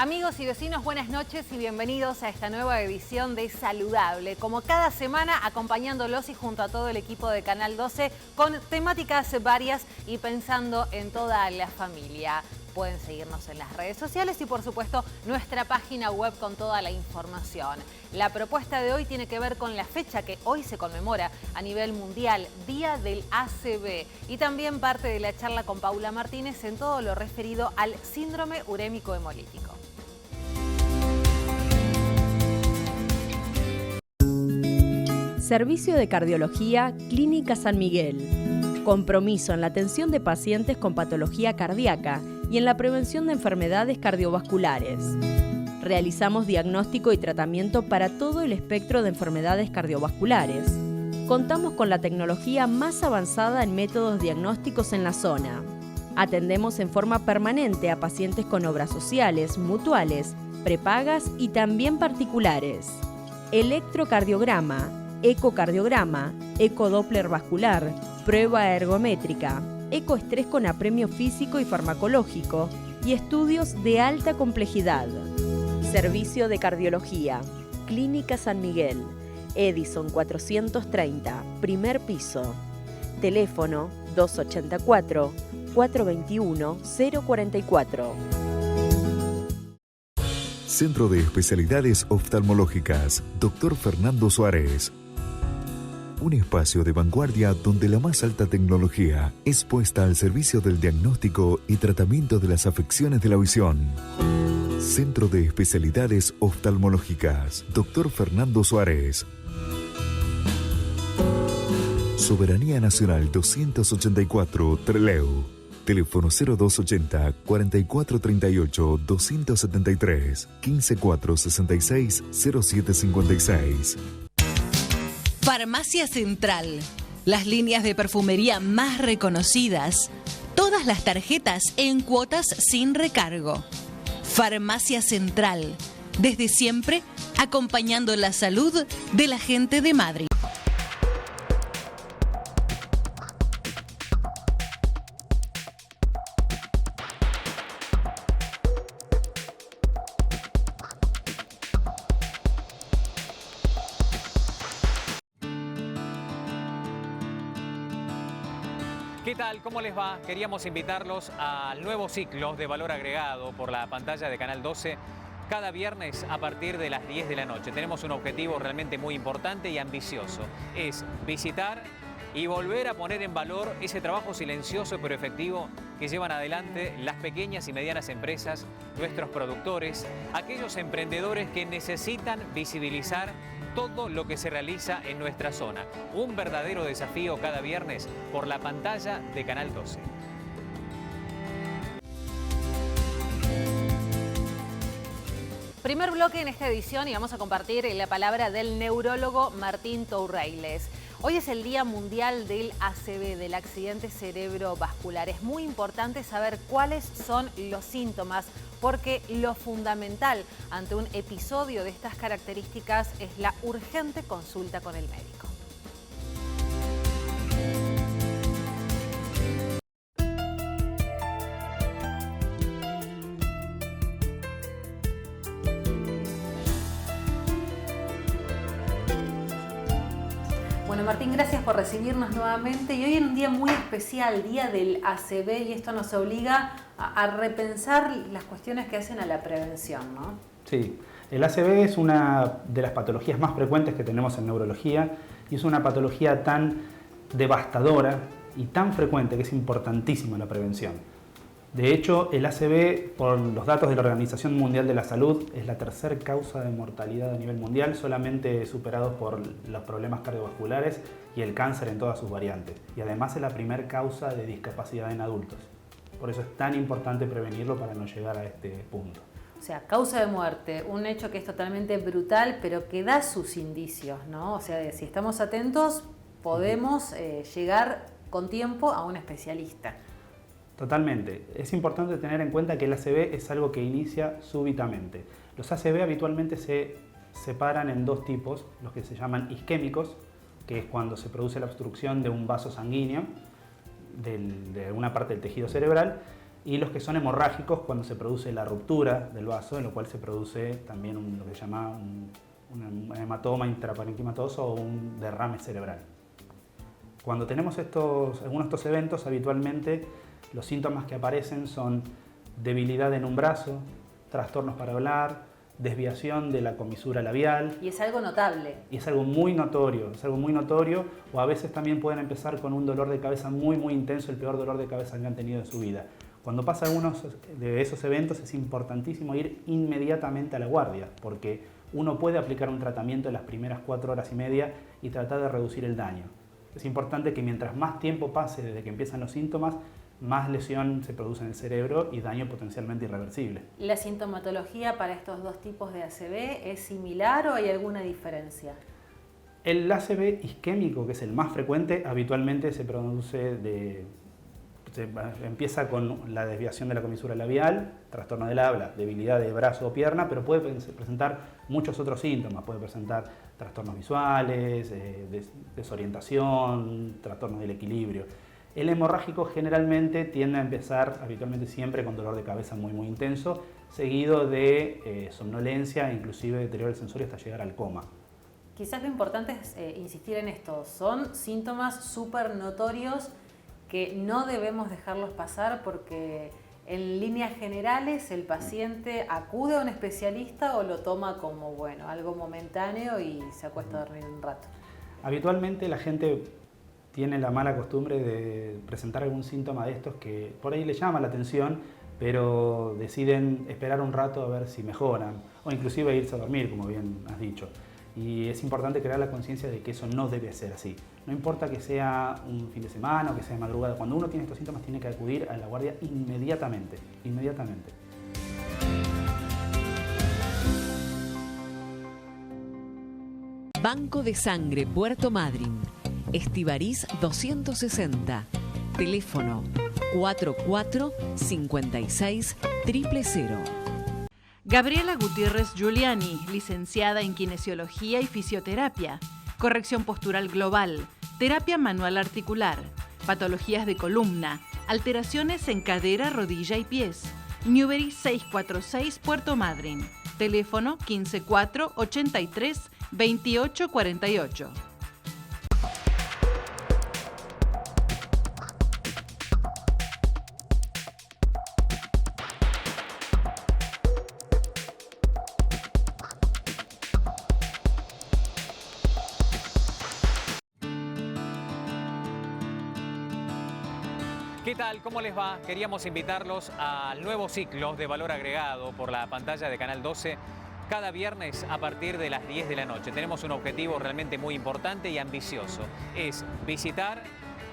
Amigos y vecinos, buenas noches y bienvenidos a esta nueva edición de Saludable. Como cada semana, acompañándolos y junto a todo el equipo de Canal 12 con temáticas varias y pensando en toda la familia. Pueden seguirnos en las redes sociales y, por supuesto, nuestra página web con toda la información. La propuesta de hoy tiene que ver con la fecha que hoy se conmemora a nivel mundial, Día del ACV, y también parte de la charla con Paula Martínez en todo lo referido al síndrome urémico hemolítico. Servicio de Cardiología Clínica San Miguel. Compromiso en la atención de pacientes con patología cardíaca y en la prevención de enfermedades cardiovasculares. Realizamos diagnóstico y tratamiento para todo el espectro de enfermedades cardiovasculares. Contamos con la tecnología más avanzada en métodos diagnósticos en la zona. Atendemos en forma permanente a pacientes con obras sociales, mutuales, prepagas y también particulares. Electrocardiograma, ecocardiograma, ecodoppler vascular, prueba ergométrica, ecoestrés con apremio físico y farmacológico y estudios de alta complejidad. Servicio de Cardiología, Clínica San Miguel, Edison 430, primer piso. Teléfono 284-421-044. Centro de Especialidades Oftalmológicas, Dr. Fernando Suárez. Un espacio de vanguardia donde la más alta tecnología es puesta al servicio del diagnóstico y tratamiento de las afecciones de la visión. Centro de Especialidades Oftalmológicas, Dr. Fernando Suárez. Soberanía Nacional 284, Trelew. Teléfono 0280 4438 273 15466 0756. Farmacia Central. Las líneas de perfumería más reconocidas. Todas las tarjetas en cuotas sin recargo. Farmacia Central. Desde siempre, acompañando la salud de la gente de Madrid. ¿Qué tal? ¿Cómo les va? Queríamos invitarlos al nuevo ciclo de Valor Agregado por la pantalla de Canal 12 cada viernes a partir de las 10 de la noche. Tenemos un objetivo realmente muy importante y ambicioso. Es visitar y volver a poner en valor ese trabajo silencioso pero efectivo que llevan adelante las pequeñas y medianas empresas, nuestros productores, aquellos emprendedores que necesitan visibilizar todo lo que se realiza en nuestra zona. Un verdadero desafío cada viernes por la pantalla de Canal 12. Primer bloque en esta edición y vamos a compartir la palabra del neurólogo Martín Tourreiles. Hoy es el Día Mundial del ACV, del accidente cerebrovascular. Es muy importante saber cuáles son los síntomas, porque lo fundamental ante un episodio de estas características es la urgente consulta con el médico. Bueno, Martín, gracias por recibirnos nuevamente y hoy en un día muy especial, Día del ACV, y esto nos obliga a repensar las cuestiones que hacen a la prevención, ¿no? Sí, el ACV es una de las patologías más frecuentes que tenemos en neurología y es una patología tan devastadora y tan frecuente que es importantísima la prevención. De hecho, el ACV, por los datos de la Organización Mundial de la Salud, es la tercera causa de mortalidad a nivel mundial, solamente superados por los problemas cardiovasculares y el cáncer en todas sus variantes. Y además es la primera causa de discapacidad en adultos. Por eso es tan importante prevenirlo para no llegar a este punto. O sea, causa de muerte, un hecho que es totalmente brutal, pero que da sus indicios, ¿no? O sea, si estamos atentos, podemos llegar con tiempo a un especialista. Totalmente. Es importante tener en cuenta que el ACV es algo que inicia súbitamente. Los ACV habitualmente se separan en dos tipos, los que se llaman isquémicos, que es cuando se produce la obstrucción de un vaso sanguíneo de una parte del tejido cerebral, y los que son hemorrágicos cuando se produce la ruptura del vaso, en lo cual se produce también lo que se llama un hematoma intraparenquimatoso o un derrame cerebral. Cuando tenemos algunos de estos eventos, habitualmente los síntomas que aparecen son debilidad en un brazo, trastornos para hablar, desviación de la comisura labial. Y es algo notable. Y es algo muy notorio, o a veces también pueden empezar con un dolor de cabeza muy intenso, el peor dolor de cabeza que han tenido en su vida. Cuando pasa algunos de esos eventos es importantísimo ir inmediatamente a la guardia, porque uno puede aplicar un tratamiento en las primeras 4 horas y media y tratar de reducir el daño. Es importante que mientras más tiempo pase desde que empiezan los síntomas, más lesión se produce en el cerebro y daño potencialmente irreversible. ¿La sintomatología para estos dos tipos de ACV es similar o hay alguna diferencia? El ACV isquémico, que es el más frecuente, habitualmente se produce empieza con la desviación de la comisura labial, trastorno del habla, debilidad de brazo o pierna, pero puede presentar muchos otros síntomas. Puede presentar trastornos visuales, desorientación, trastornos del equilibrio. El hemorrágico generalmente tiende a empezar, habitualmente siempre, con dolor de cabeza muy intenso, seguido de somnolencia, inclusive deterioro del sensorio hasta llegar al coma. Quizás lo importante es insistir en esto. Son síntomas súper notorios que no debemos dejarlos pasar porque en líneas generales el paciente acude a un especialista o lo toma como algo momentáneo y se acuesta a dormir un rato. Habitualmente la gente tiene la mala costumbre de presentar algún síntoma de estos que por ahí le llama la atención, pero deciden esperar un rato a ver si mejoran o inclusive irse a dormir, como bien has dicho. Y es importante crear la conciencia de que eso no debe ser así. No importa que sea un fin de semana o que sea de madrugada, cuando uno tiene estos síntomas tiene que acudir a la guardia inmediatamente. Banco de Sangre Puerto Madryn, Estivariz 260, teléfono 44 56 000. Gabriela Gutiérrez Giuliani, licenciada en Kinesiología y Fisioterapia, Corrección Postural Global, Terapia Manual Articular, Patologías de Columna, Alteraciones en Cadera, Rodilla y Pies. Newbery 646 Puerto Madryn, teléfono 154 83 28 48. ¿Qué tal? ¿Cómo les va? Queríamos invitarlos al nuevo ciclo de valor agregado por la pantalla de Canal 12 cada viernes a partir de las 10 de la noche. Tenemos un objetivo realmente muy importante y ambicioso. Es visitar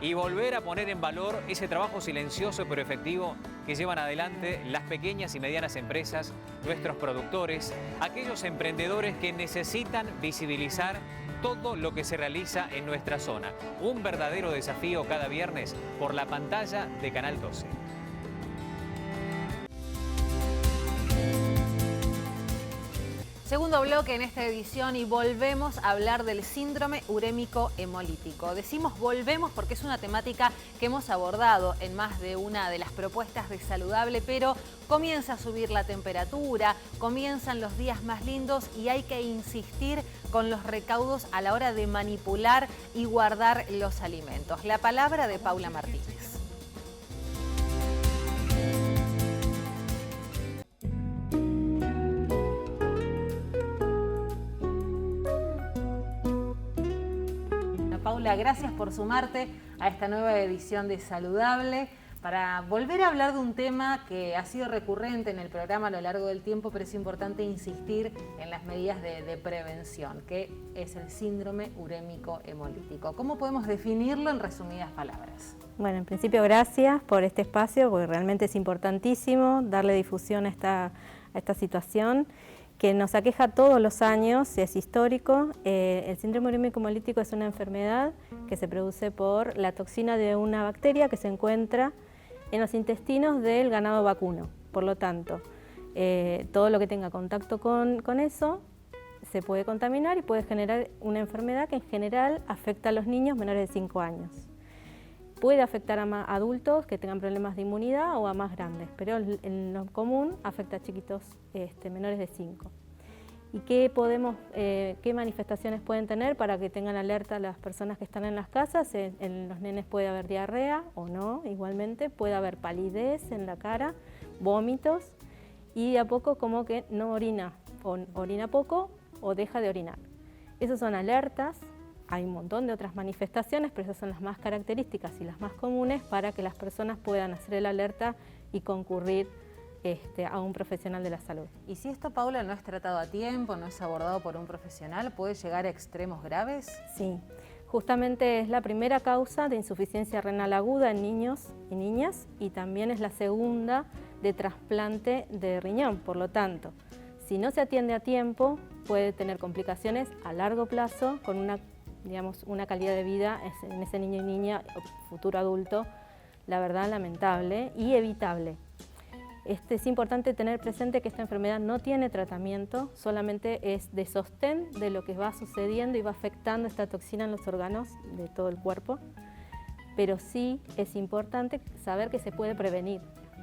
y volver a poner en valor ese trabajo silencioso pero efectivo que llevan adelante las pequeñas y medianas empresas, nuestros productores, aquellos emprendedores que necesitan visibilizar todo lo que se realiza en nuestra zona. Un verdadero desafío cada viernes por la pantalla de Canal 12. Segundo bloque en esta edición y volvemos a hablar del síndrome urémico hemolítico. Decimos volvemos porque es una temática que hemos abordado en más de una de las propuestas de Saludable, pero comienza a subir la temperatura, comienzan los días más lindos y hay que insistir con los recaudos a la hora de manipular y guardar los alimentos. La palabra de Paula Martínez. Paula, gracias por sumarte a esta nueva edición de Saludable para volver a hablar de un tema que ha sido recurrente en el programa a lo largo del tiempo, pero es importante insistir en las medidas de prevención, que es el síndrome urémico hemolítico. ¿Cómo podemos definirlo en resumidas palabras? Bueno, en principio gracias por este espacio, porque realmente es importantísimo darle difusión a esta situación que nos aqueja todos los años, es histórico. El síndrome urémico hemolítico es una enfermedad que se produce por la toxina de una bacteria que se encuentra en los intestinos del ganado vacuno. Por lo tanto, todo lo que tenga contacto con eso se puede contaminar y puede generar una enfermedad que en general afecta a los niños menores de 5 años. Puede afectar a adultos que tengan problemas de inmunidad o a más grandes, pero en lo común afecta a chiquitos menores de 5. ¿Y qué manifestaciones pueden tener para que tengan alerta las personas que están en las casas? En los nenes puede haber diarrea o no, igualmente, puede haber palidez en la cara, vómitos, y de a poco como que no orina, o orina poco o deja de orinar. Esas son alertas. Hay un montón de otras manifestaciones, pero esas son las más características y las más comunes para que las personas puedan hacer el alerta y concurrir a un profesional de la salud. Y si esto, Paula, no es tratado a tiempo, no es abordado por un profesional, ¿puede llegar a extremos graves? Sí, justamente es la primera causa de insuficiencia renal aguda en niños y niñas, y también es la segunda de trasplante de riñón. Por lo tanto, si no se atiende a tiempo, puede tener complicaciones a largo plazo con una calidad de vida en ese niño y niña, futuro adulto, la verdad lamentable y evitable. Es importante tener presente que esta enfermedad no tiene tratamiento, solamente es de sostén de lo que va sucediendo y va afectando esta toxina en los órganos de todo el cuerpo, pero sí es importante saber que se puede prevenir.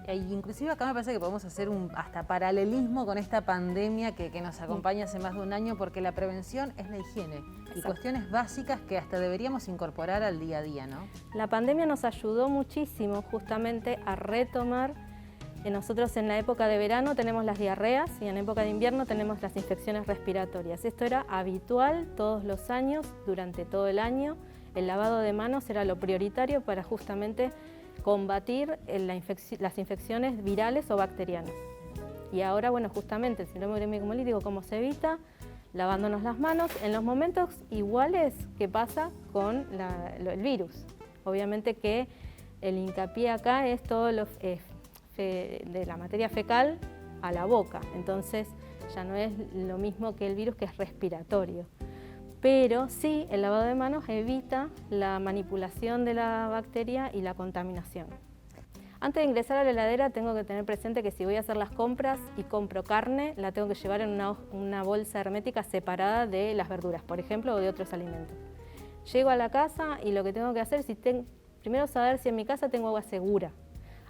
Inclusive acá me parece que podemos hacer un hasta paralelismo con esta pandemia que nos acompaña hace más de un año, porque la prevención es la higiene. Exacto. Y cuestiones básicas que hasta deberíamos incorporar al día a día, ¿no? La pandemia nos ayudó muchísimo justamente a retomar. Nosotros en la época de verano tenemos las diarreas y en la época de invierno tenemos las infecciones respiratorias. Esto era habitual todos los años, durante todo el año. El lavado de manos era lo prioritario para justamente combatir las infecciones virales o bacterianas. Y ahora, bueno, justamente el síndrome urémico hemolítico, ¿cómo se evita? Lavándonos las manos en los momentos iguales que pasa con el virus. Obviamente que el hincapié acá es todo de la materia fecal a la boca, entonces ya no es lo mismo que el virus, que es respiratorio. Pero sí, el lavado de manos evita la manipulación de la bacteria y la contaminación. Antes de ingresar a la heladera tengo que tener presente que si voy a hacer las compras y compro carne, la tengo que llevar en una bolsa hermética separada de las verduras, por ejemplo, o de otros alimentos. Llego a la casa y lo que tengo que hacer es primero saber si en mi casa tengo agua segura.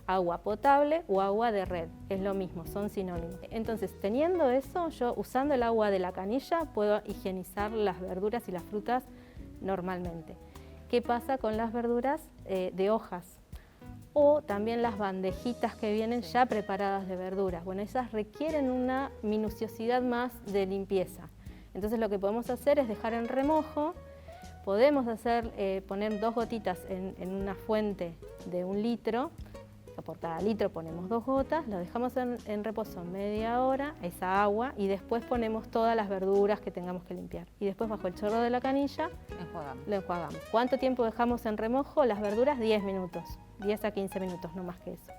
Agua potable o agua de red, es lo mismo, son sinónimos. Entonces, teniendo eso, yo usando el agua de la canilla puedo higienizar las verduras y las frutas normalmente. ¿Qué pasa con las verduras de hojas? O también las bandejitas que vienen ya preparadas de verduras. Bueno, esas requieren una minuciosidad más de limpieza. Entonces lo que podemos hacer es dejar en remojo. Podemos poner 2 gotitas en una fuente de 1 litro. Por cada litro ponemos 2 gotas, lo dejamos en reposo media hora, esa agua, y después ponemos todas las verduras que tengamos que limpiar. Y después bajo el chorro de la canilla lo enjuagamos. ¿Cuánto tiempo dejamos en remojo? Las verduras 10 minutos, 10 a 15 minutos, no más que eso.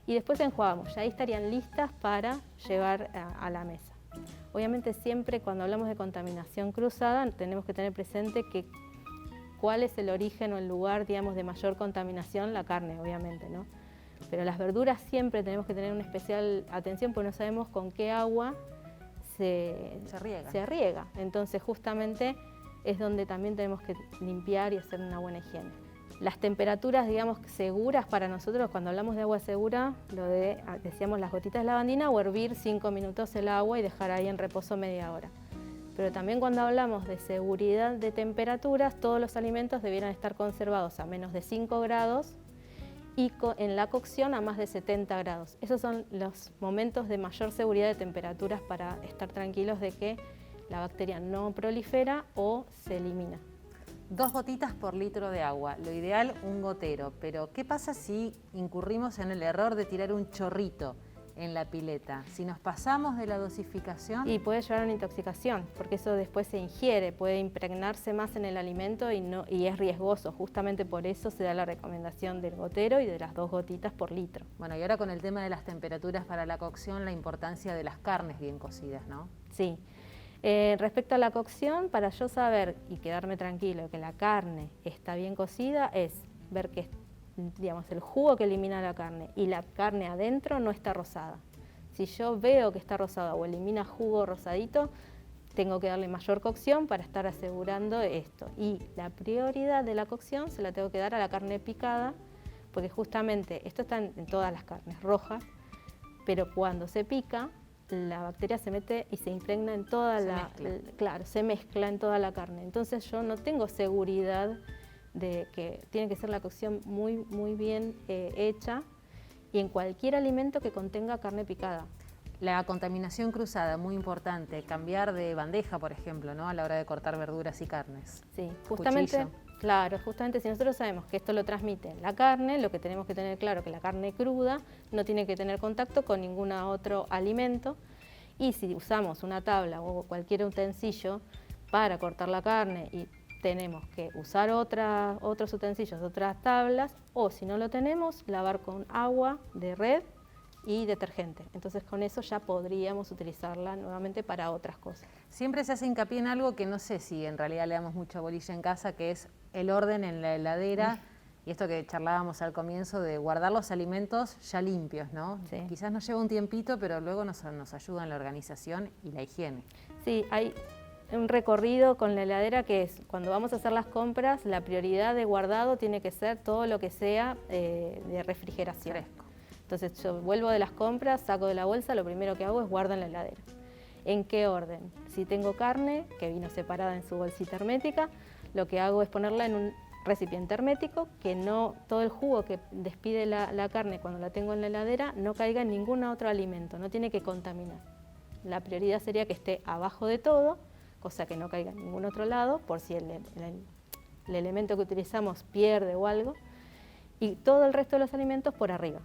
Y después enjuagamos, ya ahí estarían listas para llevar a la mesa. Obviamente siempre cuando hablamos de contaminación cruzada tenemos que tener presente que cuál es el origen o el lugar, digamos, de mayor contaminación, la carne, obviamente, ¿no? Pero las verduras siempre tenemos que tener una especial atención porque no sabemos con qué agua se riega. Entonces justamente es donde también tenemos que limpiar y hacer una buena higiene. Las temperaturas, digamos, seguras para nosotros, cuando hablamos de agua segura, decíamos las gotitas de lavandina o hervir 5 minutos el agua y dejar ahí en reposo media hora. Pero también cuando hablamos de seguridad de temperaturas, todos los alimentos debieran estar conservados a menos de 5 grados y en la cocción a más de 70 grados. Esos son los momentos de mayor seguridad de temperaturas para estar tranquilos de que la bacteria no prolifera o se elimina. 2 gotitas por litro de agua, lo ideal 1 gotero, pero ¿qué pasa si incurrimos en el error de tirar un chorrito en la pileta? Si nos pasamos de la dosificación... Y puede llevar a una intoxicación, porque eso después se ingiere, puede impregnarse más en el alimento y es riesgoso. Justamente por eso se da la recomendación del gotero y de las 2 gotitas por litro. Bueno, y ahora con el tema de las temperaturas para la cocción, la importancia de las carnes bien cocidas, ¿no? Sí. Respecto a la cocción, para yo saber y quedarme tranquilo que la carne está bien cocida, es ver que, digamos, el jugo que elimina la carne y la carne adentro no está rosada. Si yo veo que está rosada o elimina jugo rosadito, tengo que darle mayor cocción para estar asegurando esto. Y la prioridad de la cocción se la tengo que dar a la carne picada, porque justamente esto está en todas las carnes rojas, pero cuando se pica, la bacteria se mete y se impregna en toda se mezcla en toda la carne. Entonces yo no tengo seguridad de que tiene que ser la cocción muy bien hecha, y en cualquier alimento que contenga carne picada. La contaminación cruzada, muy importante. Cambiar de bandeja, por ejemplo, ¿no? A la hora de cortar verduras y carnes. Sí, justamente, cuchillo. Claro, justamente si nosotros sabemos que esto lo transmite la carne, lo que tenemos que tener claro es que la carne cruda no tiene que tener contacto con ningún otro alimento, y si usamos una tabla o cualquier utensilio para cortar la carne y tenemos que usar otros utensilios, otras tablas, o si no lo tenemos, lavar con agua de red y detergente. Entonces con eso ya podríamos utilizarla nuevamente para otras cosas. Siempre se hace hincapié en algo que no sé si en realidad le damos mucha bolilla en casa, que es el orden en la heladera, y esto que charlábamos al comienzo de guardar los alimentos ya limpios, ¿no? Sí. Quizás nos lleva un tiempito, pero luego nos ayuda en la organización y la higiene. Sí, hay un recorrido con la heladera que es, cuando vamos a hacer las compras, la prioridad de guardado tiene que ser todo lo que sea de refrigeración. Fresco. Entonces yo vuelvo de las compras, saco de la bolsa, lo primero que hago es guardo en la heladera. ¿En qué orden? Si tengo carne, que vino separada en su bolsita hermética, lo que hago es ponerla en un recipiente hermético, que no todo el jugo que despide la carne cuando la tengo en la heladera no caiga en ningún otro alimento, no tiene que contaminar. La prioridad sería que esté abajo de todo, cosa que no caiga en ningún otro lado, por si el elemento que utilizamos pierde o algo, y todo el resto de los alimentos por arriba.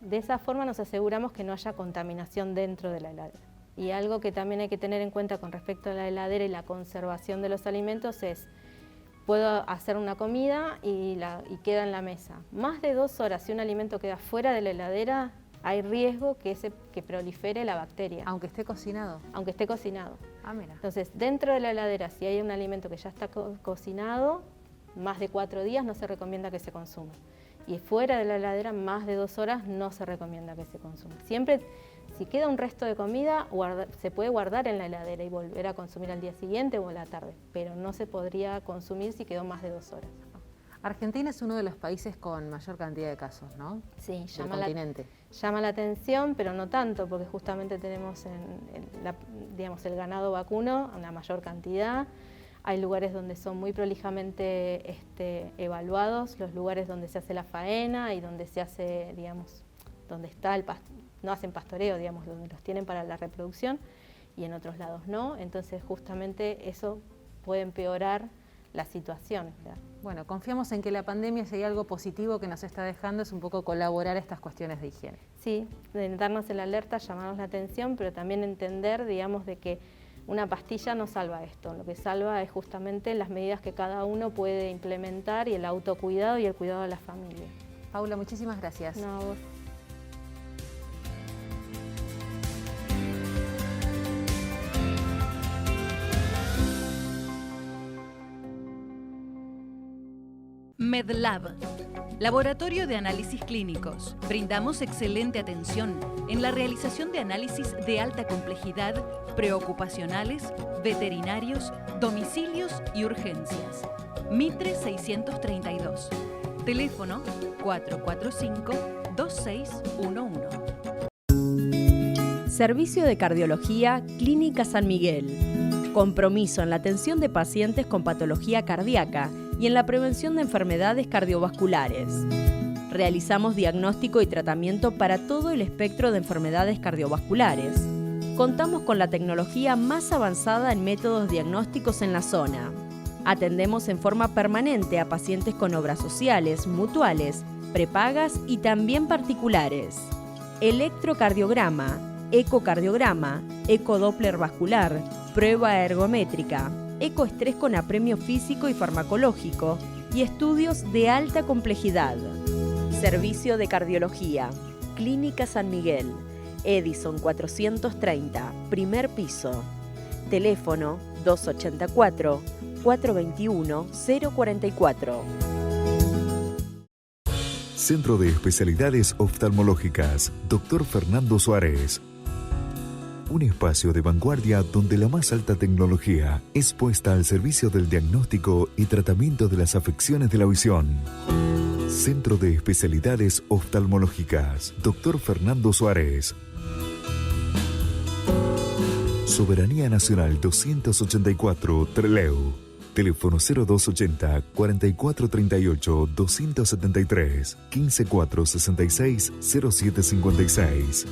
De esa forma nos aseguramos que no haya contaminación dentro de la heladera. Y algo que también hay que tener en cuenta con respecto a la heladera y la conservación de los alimentos es, puedo hacer una comida y queda en la mesa. Más de 2 horas, si un alimento queda fuera de la heladera, hay riesgo que prolifere la bacteria. Aunque esté cocinado. Aunque esté cocinado. Ah, mira. Entonces, dentro de la heladera, si hay un alimento que ya está cocinado, más de 4 días no se recomienda que se consuma. Y fuera de la heladera, más de 2 horas no se recomienda que se consuma. Siempre, si queda un resto de comida, se puede guardar en la heladera y volver a consumir al día siguiente o a la tarde, pero no se podría consumir si quedó más de 2 horas. Argentina es uno de los países con mayor cantidad de casos, ¿no? Sí, del continente. Llama la atención, pero no tanto, porque justamente tenemos el ganado vacuno en la mayor cantidad. Hay lugares donde son muy prolijamente evaluados, los lugares donde se hace la faena y donde se hace, donde está no hacen pastoreo, donde los tienen para la reproducción, y en otros lados no. Entonces justamente eso puede empeorar la situación. Bueno, confiamos en que la pandemia, si hay algo positivo que nos está dejando, es un poco colaborar a estas cuestiones de higiene. Sí, darnos en la alerta, llamarnos la atención, pero también entender, de que una pastilla no salva esto. Lo que salva es justamente las medidas que cada uno puede implementar y el autocuidado y el cuidado de la familia. Paula, muchísimas gracias. No, a vos. MedLab, Laboratorio de Análisis Clínicos. Brindamos excelente atención en la realización de análisis de alta complejidad, preocupacionales, veterinarios, domicilios y urgencias. Mitre 632. Teléfono 445-2611. Servicio de Cardiología Clínica San Miguel. Compromiso en la atención de pacientes con patología cardíaca y en la prevención de enfermedades cardiovasculares. Realizamos diagnóstico y tratamiento para todo el espectro de enfermedades cardiovasculares. Contamos con la tecnología más avanzada en métodos diagnósticos en la zona. Atendemos en forma permanente a pacientes con obras sociales, mutuales, prepagas y también particulares. Electrocardiograma, ecocardiograma, ecodoppler vascular, prueba ergométrica, ecoestrés con apremio físico y farmacológico y estudios de alta complejidad. Servicio de Cardiología, Clínica San Miguel, Edison 430, primer piso. Teléfono 284-421-044. Centro de Especialidades Oftalmológicas, Dr. Fernando Suárez. Un espacio de vanguardia donde la más alta tecnología es puesta al servicio del diagnóstico y tratamiento de las afecciones de la visión. Centro de Especialidades Oftalmológicas, Dr. Fernando Suárez. Soberanía Nacional 284, Trelew. Teléfono 0280 4438 273 15466 0756.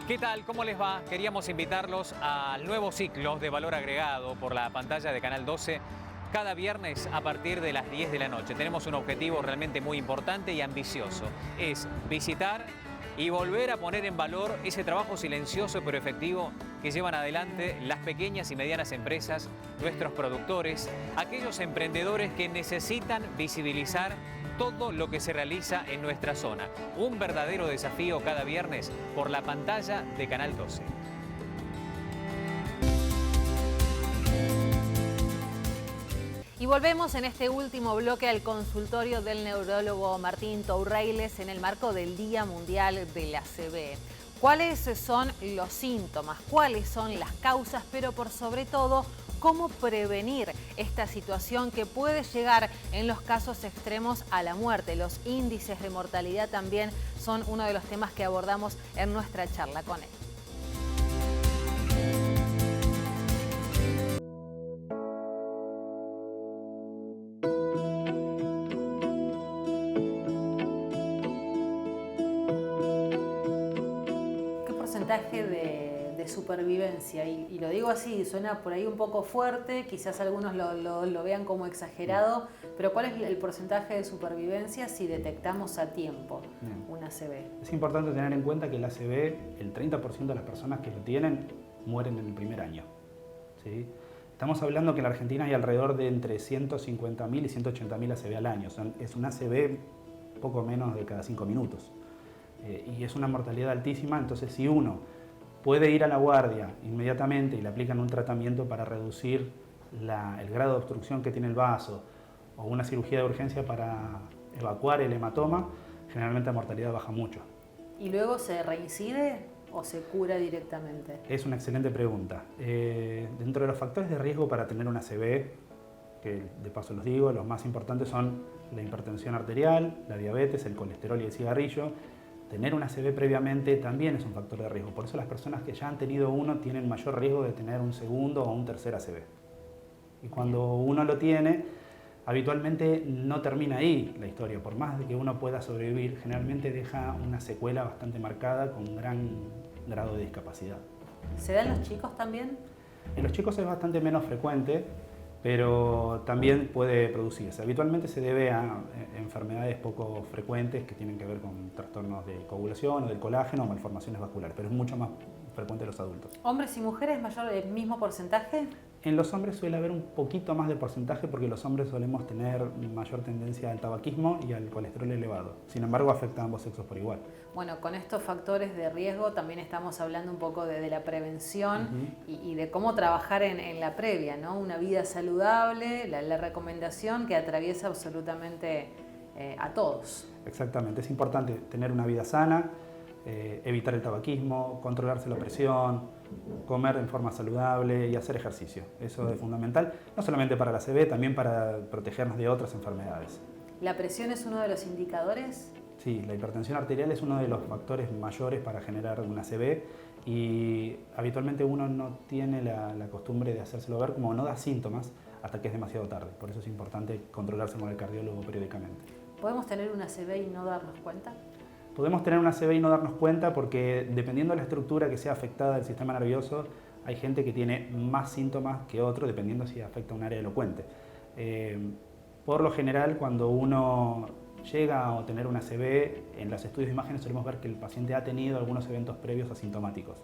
¿Qué tal? ¿Cómo les va? Queríamos invitarlos al nuevo ciclo de Valor Agregado por la pantalla de Canal 12 cada viernes a partir de las 10 de la noche. Tenemos un objetivo realmente muy importante y ambicioso. Es visitar y volver a poner en valor ese trabajo silencioso pero efectivo que llevan adelante las pequeñas y medianas empresas, nuestros productores, aquellos emprendedores que necesitan visibilizar todo lo que se realiza en nuestra zona. Un verdadero desafío cada viernes por la pantalla de Canal 12. Y volvemos en este último bloque al consultorio del neurólogo Martín Tourreiles en el marco del Día Mundial de la ACV. ¿Cuáles son los síntomas? ¿Cuáles son las causas? Pero por sobre todo, ¿cómo prevenir esta situación que puede llegar en los casos extremos a la muerte? Los índices de mortalidad también son uno de los temas que abordamos en nuestra charla con él. ¿Qué porcentaje de supervivencia? Y lo digo así, suena por ahí un poco fuerte, quizás algunos lo vean como exagerado, pero ¿cuál es el porcentaje de supervivencia si detectamos a tiempo una ACV? Es importante tener en cuenta que el ACV, el 30% de las personas que lo tienen mueren en el primer año, ¿sí? Estamos hablando que en la Argentina hay alrededor de entre 150.000 y 180.000 ACV al año. Es un ACV poco menos de cada 5 minutos. Y es una mortalidad altísima, entonces si uno puede ir a la guardia inmediatamente y le aplican un tratamiento para reducir el grado de obstrucción que tiene el vaso o una cirugía de urgencia para evacuar el hematoma, generalmente la mortalidad baja mucho. ¿Y luego se reincide o se cura directamente? Es una excelente pregunta. Dentro de los factores de riesgo para tener una ACV, que de paso los digo, los más importantes son la hipertensión arterial, la diabetes, el colesterol y el cigarrillo. Tener una ACV previamente también es un factor de riesgo. Por eso las personas que ya han tenido uno tienen mayor riesgo de tener un segundo o un tercer ACV. Y cuando uno lo tiene, habitualmente no termina ahí la historia. Por más de que uno pueda sobrevivir, generalmente deja una secuela bastante marcada con un gran grado de discapacidad. ¿Se da en los chicos también? En los chicos es bastante menos frecuente, pero también puede producirse. Habitualmente se debe a enfermedades poco frecuentes que tienen que ver con trastornos de coagulación o del colágeno o malformaciones vasculares, pero es mucho más frecuente en los adultos. ¿Hombres y mujeres mayor el mismo porcentaje? En los hombres suele haber un poquito más de porcentaje porque los hombres solemos tener mayor tendencia al tabaquismo y al colesterol elevado. Sin embargo, afecta a ambos sexos por igual. Bueno, con estos factores de riesgo también estamos hablando un poco de la prevención y de cómo trabajar en la previa, ¿no? Una vida saludable, la recomendación que atraviesa absolutamente a todos. Exactamente, es importante tener una vida sana, evitar el tabaquismo, controlarse la presión, comer en forma saludable y hacer ejercicio. Eso es fundamental, no solamente para la ACV, también para protegernos de otras enfermedades. ¿La presión es uno de los indicadores? Sí, la hipertensión arterial es uno de los factores mayores para generar una ACV y habitualmente uno no tiene la costumbre de hacérselo ver como no da síntomas hasta que es demasiado tarde. Por eso es importante controlarse con el cardiólogo periódicamente. ¿Podemos tener una ACV y no darnos cuenta? Podemos tener una ACV y no darnos cuenta porque dependiendo de la estructura que sea afectada del sistema nervioso, hay gente que tiene más síntomas que otro dependiendo si afecta un área elocuente. Por lo general, cuando uno llega a tener una ACV, en los estudios de imágenes solemos ver que el paciente ha tenido algunos eventos previos asintomáticos.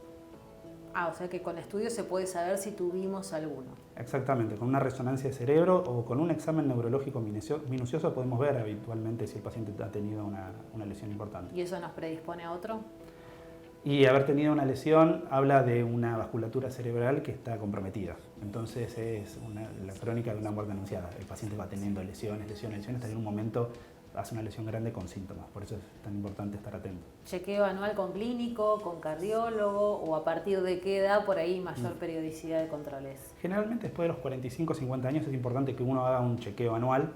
O sea que con estudios se puede saber si tuvimos alguno. Exactamente, con una resonancia de cerebro o con un examen neurológico minucioso podemos ver habitualmente si el paciente ha tenido una lesión importante. ¿Y eso nos predispone a otro? Y haber tenido una lesión habla de una vasculatura cerebral que está comprometida. Entonces es la crónica de una muerte anunciada. El paciente va teniendo lesiones, hasta que en un momento hace una lesión grande con síntomas. Por eso es tan importante estar atento. ¿Chequeo anual con clínico, con cardiólogo o a partir de qué edad por ahí mayor periodicidad de controles? Generalmente después de los 45 o 50 años es importante que uno haga un chequeo anual,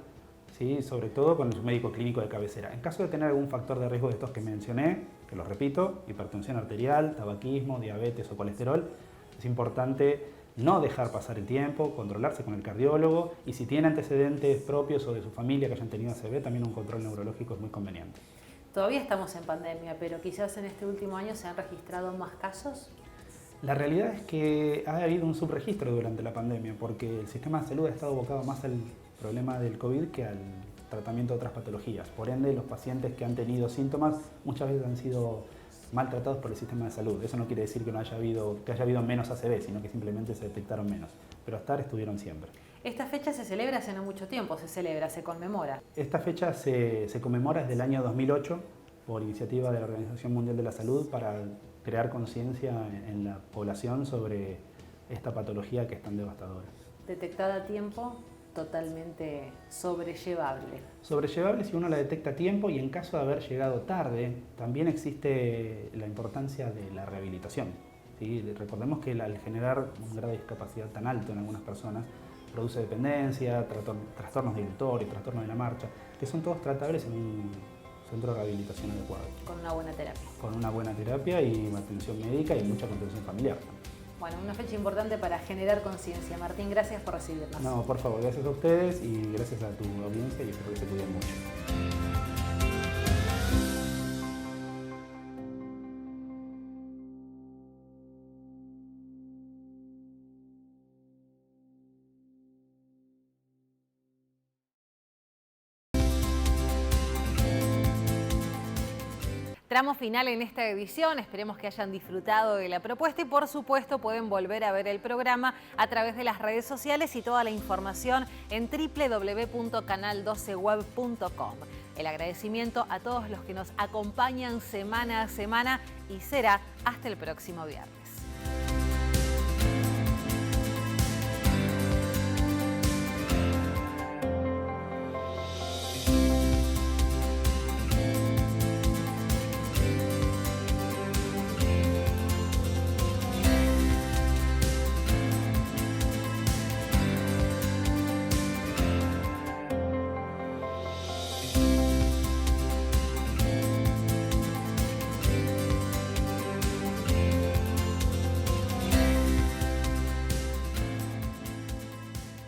¿sí? Sobre todo con su médico clínico de cabecera. En caso de tener algún factor de riesgo de estos que mencioné, que los repito, hipertensión arterial, tabaquismo, diabetes o colesterol, es importante no dejar pasar el tiempo, controlarse con el cardiólogo y si tiene antecedentes propios o de su familia que hayan tenido ACV, también un control neurológico es muy conveniente. Todavía estamos en pandemia, pero quizás en este último año se han registrado más casos. La realidad es que ha habido un subregistro durante la pandemia porque el sistema de salud ha estado abocado más al problema del COVID que al tratamiento de otras patologías. Por ende, los pacientes que han tenido síntomas muchas veces han sido maltratados por el sistema de salud. Eso no quiere decir que haya habido menos ACV, sino que simplemente se detectaron menos. Pero estar estuvieron siempre. Esta fecha se celebra hace no mucho tiempo, se conmemora. Esta fecha se conmemora desde el año 2008 por iniciativa de la Organización Mundial de la Salud para crear conciencia en la población sobre esta patología que es tan devastadora. Detectada a tiempo, totalmente sobrellevable. Sobrellevable si uno la detecta a tiempo y en caso de haber llegado tarde, también existe la importancia de la rehabilitación. ¿Sí? Recordemos que al generar un grado de discapacidad tan alto en algunas personas, produce dependencia, trastornos de glutatorio, trastornos de la marcha, que son todos tratables en un centro de rehabilitación adecuado. Con una buena terapia. Con una buena terapia y atención médica y mucha contención familiar. Bueno, una fecha importante para generar conciencia. Martín, gracias por recibirnos. No, por favor, gracias a ustedes y gracias a tu audiencia y espero que se cuiden mucho. Tramo final en esta edición, esperemos que hayan disfrutado de la propuesta y por supuesto pueden volver a ver el programa a través de las redes sociales y toda la información en www.canal12web.com. El agradecimiento a todos los que nos acompañan semana a semana y será hasta el próximo viernes.